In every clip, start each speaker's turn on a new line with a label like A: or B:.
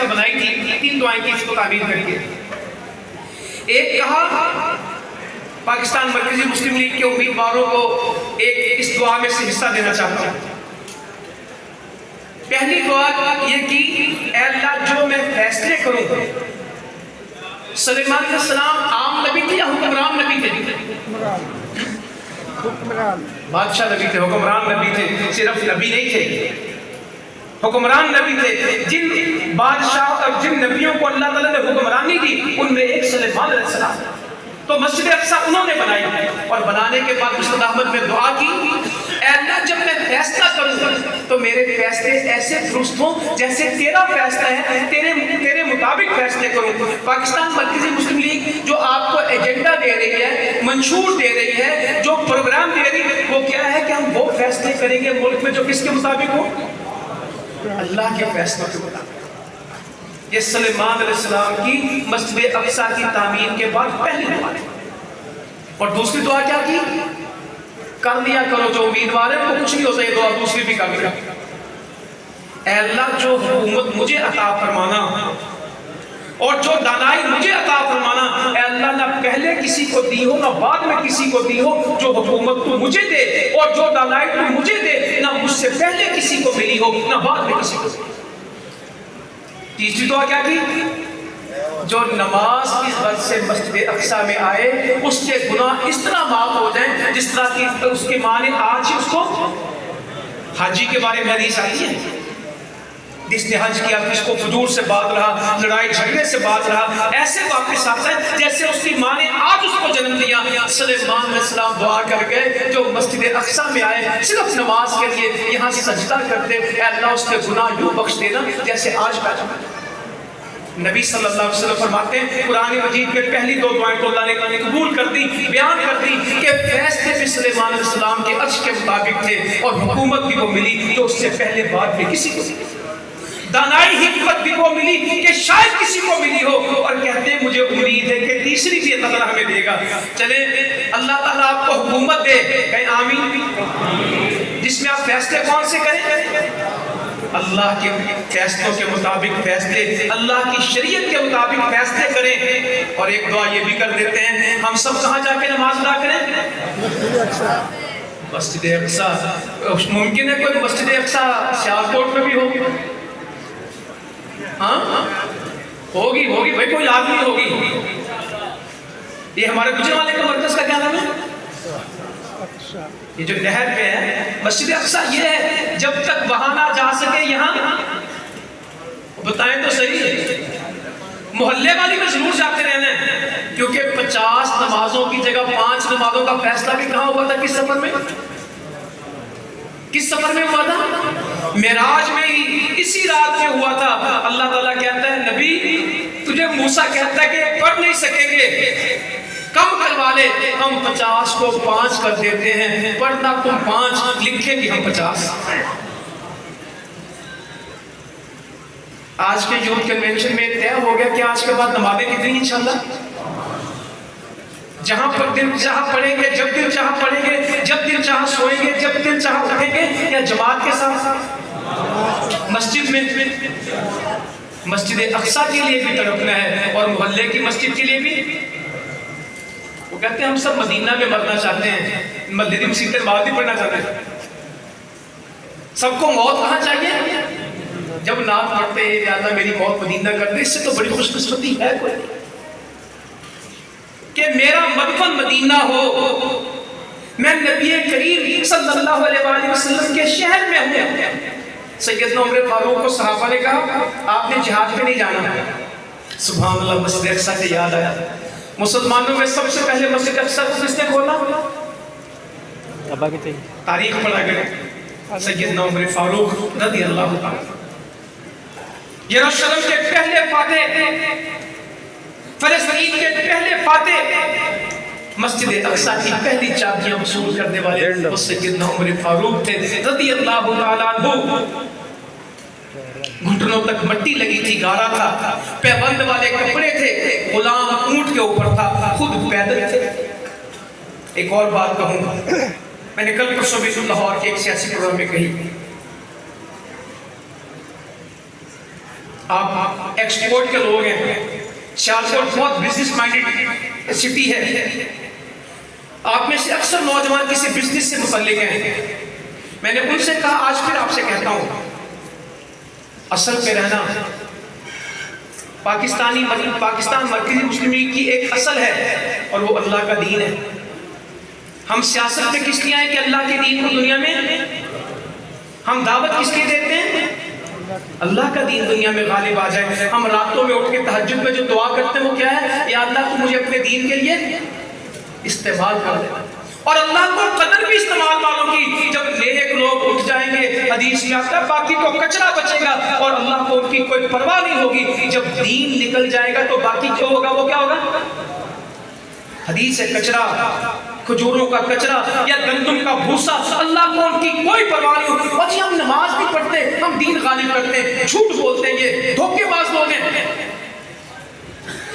A: سے بنائی تھی، 3 دعائیں کی اس کو تعبیر کریے۔ ایک کہا پاکستان مرکزی مسلم لیگ کے امیدواروں کو ایک اس دعا میں سے حصہ دینا چاہتا ہوں۔ پہلی دعا یہ کی، اے اللہ جو میں فیصلے کروں، سلیمان علیہ السلام عام نبی تھے یا حکمران نبی تھے؟ بادشاہ نبی تھے، حکمران نبی تھے، صرف نبی نہیں تھے، حکمران نبی تھے۔ جن بادشاہ اور جن نبیوں کو اللہ تعالیٰ نے حکمرانی دی ان میں ایک سلیمان علیہ السلام، تو مسجد اقصیٰ انہوں نے بنائی، اور بنانے کے بعد مستد احمد نے دعا کی، اے اللہ جب میں فیصلہ کروں تو میرے فیصلے ایسے درست ہوں جیسے تیرا فیصلہ ہے، تیرے مطابق فیصلے کروں۔ پاکستان مرکزی مسلم لیگ جو آپ کو ایجنڈا دے رہی ہے، منشور دے رہی ہے، جو پروگرام دے رہی ہے، وہ کیا ہے کہ ہم وہ فیصلے کریں گے ملک میں جو کس کے مطابق ہو؟ اللہ کے فیصلوں کے مطابق۔ یہ سلیمان علیہ السلام کی مسجد اقصیٰ کی تعمیر کے بعد پہلی دعا ہے۔ اور دوسری دعا کیا کی؟ کر لیا کرو جو امیدوار ہے وہ کچھ نہیں ہوتا، یہ دعا دوسری بھی کر لیا، اے اللہ جو حکومت مجھے عطا فرمانا اور جو دانائی مجھے عطا فرمانا، اے اللہ نہ پہلے کسی کو دی ہو نہ بعد میں کسی کو دی ہو، جو حکومت تو مجھے دے اور جو دانائی تو مجھے دے، نہ مجھ سے پہلے کسی کو ملی ہو نہ بعد میں کسی کو۔ تیسری دعا کیا کی؟ جو نماز کی غرض سے مسجد اقصیٰ میں آئے اس کے گناہ اس طرح معاف ہو جائیں جس طرح کی اس کے ماں نے آج ہی اس کو حاجی کے بارے میں حدیث آتی ہے، جس نے حج کیا اس کو فجور سے باز رہا، لڑائی جھگڑے سے باز رہا، ایسے واپس آتا ہے جیسے اس کی ماں نے آج اس کو جنم دیا۔ سلیمان علیہ السلام دعا کر گئے جو مسجد اقصیٰ میں آئے صرف نماز کے لیے یہاں سجدہ کرتے، اے اللہ اس کے گناہ یوں بخش دینا جیسے آج پیدا۔ نبی صلی اللہ علیہ وسلم فرماتے ہیں قرآن مجید کے پہلی 2 دعائیں تو اللہ نے قبول کر دی، بیان کر دی کہ فیصلے بھی سلیمان علیہ السلام کے عرش کے مطابق تھے اور حکومت بھی وہ ملی جو اس سے پہلے بعد میں کسی کو، دانائی حکمت بھی وہ ملی کہ شاید کسی کو ملی ہو، اور کہتے ہیں مجھے امید ہے کہ تیسری بھی اللہ تعالیٰ ہمیں دے گا۔ چلے اللہ تعالیٰ آپ کو حکومت دے، کہیں آمین، جس میں آپ فیصلے کون سے کریں؟ اللہ کے فیصلوں کے مطابق فیصلے، اللہ کی شریعت کے مطابق فیصلے کریں۔ اور ایک دعا یہ بھی کر دیتے ہیں، ہم سب کہاں جا کے نماز ادا کریں؟ مسجد اقصیٰ۔ ممکن ہے کوئی مسجد اقصیٰ سیالکوٹ میں بھی ہوگی؟ ہاں ہوگی بھائی، کوئی آدمی ہوگی۔ یہ ہمارے گجرانوالے کا مرکز کا کیا نام ہے؟ یہ جو نہر پہ ہے مسجد اقصیٰ، یہ ہے جب تک وہاں نہ جا سکے یہاں بتائیں تو صحیح، محلے والی میں ضرور جاتے رہنا ہے، کیونکہ 50 نمازوں کی جگہ 5 نمازوں کا فیصلہ بھی کہاں ہوا تھا؟ کس سفر میں؟ کس سفر میں ہوا تھا؟ معراج میں ہی، اسی رات میں ہوا تھا۔ اللہ تعالیٰ کہتا ہے نبی تجھے موسیٰ کہتا ہے کہ پڑھ نہیں سکیں گے، کم کروا لے، ہم 50 کو 5 کر دیتے ہیں، پڑھنا تم 5 لکھیں گے ہم 50۔ آج کے یوتھ کنونشن میں طے ہو گیا کہ آج کے بعد نمازیں کتنی انشاءاللہ؟ جہاں پر دل چاہا پڑھیں گے، جب دل چاہا پڑھیں گے، جب دل چاہا سوئیں گے، جب دل چاہا اٹھیں گے، یا جماعت کے ساتھ مسجد میں؟ مسجد اقصیٰ کے لیے بھی تڑپنا ہے اور محلے کی مسجد کے لیے بھی۔ وہ کہتے ہیں ہم سب مدینہ میں مرنا چاہتے ہیں، مدینہ مسجد نماز بھی پڑھنا چاہتے ہیں۔ سب کو موت کہاں چاہیے؟ جب نعت پڑھتے ہیں یا اللہ میری موت مدینہ کر دے، اس سے تو بڑی خوش قسمتی ہے کوئی کہ میرا مدفن مدینہ ہو، میں نبی کریم صلی اللہ علیہ وآلہ وسلم کے شہر میں ہوں۔ سیدنا عمر فاروق کو صحابہ نے کہا آپ نے جہاد پہ نہیں جانا۔ سبحان اللہ، مسجد اقصیٰ سے یاد آیا، مسلمانوں میں سب سے پہلے مسجد اقصیٰ کو کس نے کھولا؟ تاریخ پڑھا گیا سیدنا عمر فاروق رضی اللہ عنہ، یروشلم کے پہلے فاتح، فلسطین کے پہلے فاتح، مسجد اقصیٰ کی پہلی چابیاں وصول کرنے والے وہ سیدنا عمر فاروق تھے رضی اللہ تعالیٰ عنہ۔ گھٹنوں تک مٹی لگی تھی، گارا تھا، پیبند والے کپڑے تھے، غلام اونٹ کے اوپر تھا، خود پیدل تھے۔ ایک اور بات کہوں گا، میں نے کل پرسوں بھی لاہور کے ایک سیاسی پروگرام میں کہی، آپ ایکسپورٹ کے لوگ ہیں، سیالکوٹ بہت بزنس مائنڈڈ سٹی ہے، آپ میں سے اکثر نوجوان کسی بزنس سے متعلق ہیں. میں نے ان سے کہا آج پھر آپ سے کہتا ہوں، اصل پہ رہنا. پاکستان مرکزی مسلم لیگ کی ایک اصل ہے اور وہ اللہ کا دین ہے. ہم سیاست میں کس لیے آئے کہ اللہ کے دین کو دنیا میں، ہم دعوت کس لیے دیتے ہیں؟ اللہ کا دین دنیا میں غالب آ جائے. ہم راتوں میں اٹھ کے تہجد میں جو دعا کرتے ہیں وہ کیا ہے؟ یا اللہ تو مجھے اپنے دین کے لیے استعمال کر دے. اور اللہ کو قدر بھی استعمال والوں کی، جب نیک لوگ اٹھ جائیں گے حدیث میں آتا ہے باقی کو کچرا بچے گا، اور اللہ کو ان کی کوئی پرواہ نہیں ہوگی. جب دین نکل جائے گا تو باقی جو ہوگا وہ کیا ہوگا؟ حدیث ہے کچرا، کھجوروں کا کچرا یا گندم کا بھوسا، اللہ کو ان کی کوئی پرواہ نہیں ہوگی. اور جی ہم نماز نہیں پڑھتے، ہم دین غالب کرتے ہیں، جھوٹ بولتے ہیں، یہ دھوکے باز لوگ ہیں.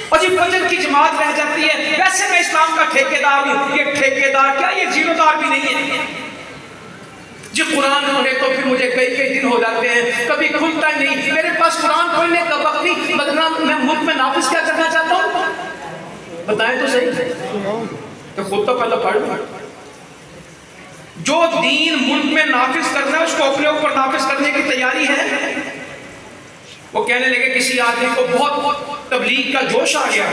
A: اور جی فجر کی جماعت رہ جاتی ہے، ویسے میں اسلام کا ٹھیکیدار ہوں. یہ ٹھیکیدار کیا، یہ زیرو دار بھی نہیں ہے. جی قرآن پڑھے تو پھر مجھے کئی دن ہو جاتے ہیں، کبھی کھلتا ہی نہیں. میرے پاس قرآن پڑھنے کا وقت نہیں، بدنام میں ملک میں نافذ کیا کرنا چاہتا ہوں؟ بتائیں تو صحیح. تو خود تو پہلے پڑھ لو. جو دین ملک میں نافذ کرنا ہے اس کو اپنے اوپر نافذ کرنے کی تیاری ہے. وہ کہنے لگے کسی آدمی کو بہت تبلیغ کا جوش آ گیا،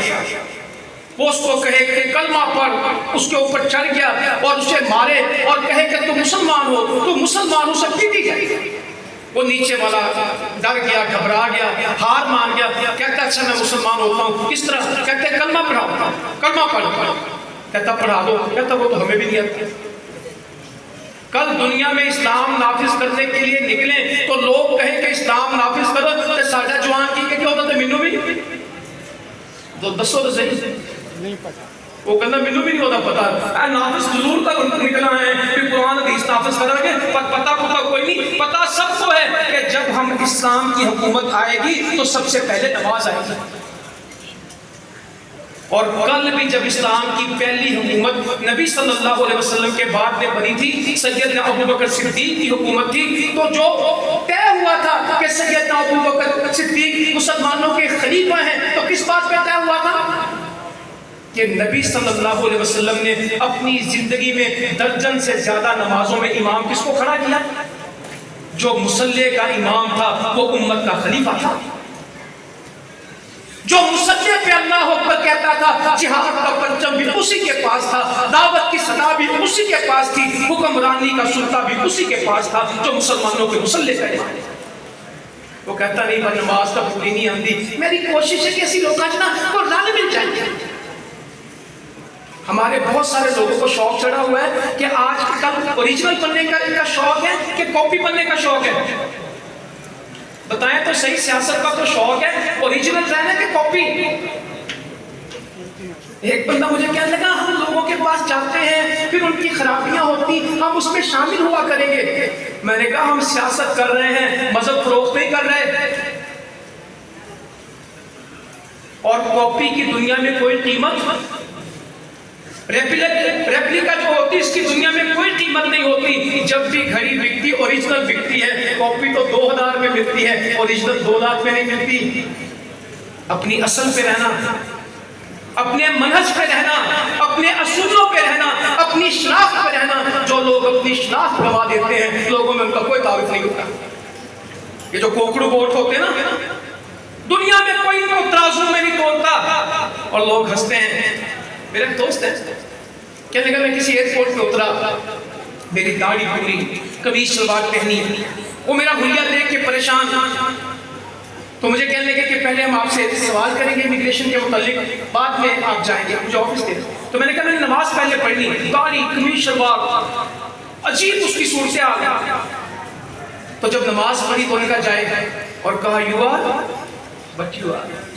A: وہ اس کو کہے کہ کلمہ پڑھ، اس کے اوپر چڑھ گیا اور اسے مارے اور کہے کہ تو مسلمان ہو، تو مسلمان ہو سے پیٹی جائے. وہ نیچے والا ڈر گیا، گھبرا گیا، ہار مان گیا. کہتا اچھا میں مسلمان ہوتا ہوں، کس طرح؟ کہتے کلمہ پڑھاؤ، کلمہ پڑھ. کہتا پڑھا دو. کہتا وہ تو ہمیں بھی نہیں آتا. کل دنیا میں اسلام نافذ کرنے کے لیے نکلیں تو لوگ کہیں کہ اسلام نافذ کرو تو ساڈا جوان کی کہ کیا ہوتا تو مینوں بھی تو دسو تو صحیح. وہ کہنا مینوں بھی نہیں ہوتا پتا، نافذ ضرور تک نکلا ہے کہ قرآن حدیث نافذ کرا گے، پر پتا کوئی نہیں. پتا سب کو ہے کہ جب ہم اسلام کی حکومت آئے گی تو سب سے پہلے نماز آئے گی. اور کل بھی جب اسلام کی پہلی حکومت نبی صلی اللہ علیہ وسلم کے بعد میں بنی تھی، سیدنا ابوبکر صدیق کی حکومت تھی، تو جو طے ہوا تھا کہ سیدنا ابوبکر صدیق مسلمانوں کے خلیفہ ہیں، تو کس بات پہ طے ہوا تھا؟ کہ نبی صلی اللہ علیہ وسلم نے اپنی زندگی میں درجن سے زیادہ نمازوں میں امام کس کو کھڑا کیا؟ جو مصلی کا امام تھا وہ امت کا خلیفہ تھا. جو مصلی پہ اللہ اکبر کہتا تھا، جہاد کا پرچم بھی اسی کے پاس تھا، دعوت کی صدا بھی اسی کے پاس تھی، حکمرانی کا سلطہ بھی اسی کے پاس تھا، جو مسلمانوں کے مصلی کا امام. وہ کہتا نہیں پر نماز تو پوری نہیں آتی. میری کوشش ہے کہ ایسی لوگ کو رل مل جائیں. ہمارے بہت سارے لوگوں کو شوق چڑھا ہوا ہے کہ آج کل اوریجنل بننے کا شوق ہے کہ کاپی بننے کا شوق ہے. بتائیں تو صحیح، سیاست کا تو شوق ہے اوریجنل رہنے کے کاپی. ایک بندہ مجھے کہنے لگا ہم لوگوں کے پاس جاتے ہیں پھر ان کی خرابیاں ہوتی ہم اس میں شامل ہوا کریں گے. میں نے کہا ہم سیاست کر رہے ہیں، مذہب فروخت نہیں کر رہے. اور کاپی کی دنیا میں کوئی قیمت، ریپلیکا جو ہوتی اس کی دنیا میں کوئی قیمت نہیں ہوتی. جب بھی گھڑی بکتی اوریجنل بکتی ہے، کاپی تو 2000 میں ملتی ہے، اوریجنل 2 لاکھ میں نہیں ملتی. اپنی اصل پہ رہنا، اپنے منہج پہ رہنا، اپنے اصولوں پہ رہنا، اپنی شناخت پہ رہنا. جو لوگ اپنی شناخت گوا دیتے ہیں لوگوں میں ان کا کوئی تعارف نہیں ہوتا. یہ جو کوکڑو ووٹ ہوتے ہیں نا، دنیا میں کوئی ان کو ترازو میں نہیں توڑتا اور لوگ ہنستے ہیں. میرا دوست ہے کہنے لگا میں کسی ایئرپورٹ پہ اترا، میری داڑھی پوری، قمیص شلوار پہنی، وہ میرا بھیا دیکھ کے پریشان. تو مجھے کہنے لگے کہ پہلے ہم آپ سے سوال کریں گے امیگریشن کے متعلق، بعد میں آپ جائیں گے مجھے آفس کے. تو میں نے کہا میں نے نماز پہلے پڑھنی، داڑھی قمیص شلوار، عجیب اس کی صورت آ گئی. تو جب نماز پڑھی تو ان کا جائے اور کہا you are but you are.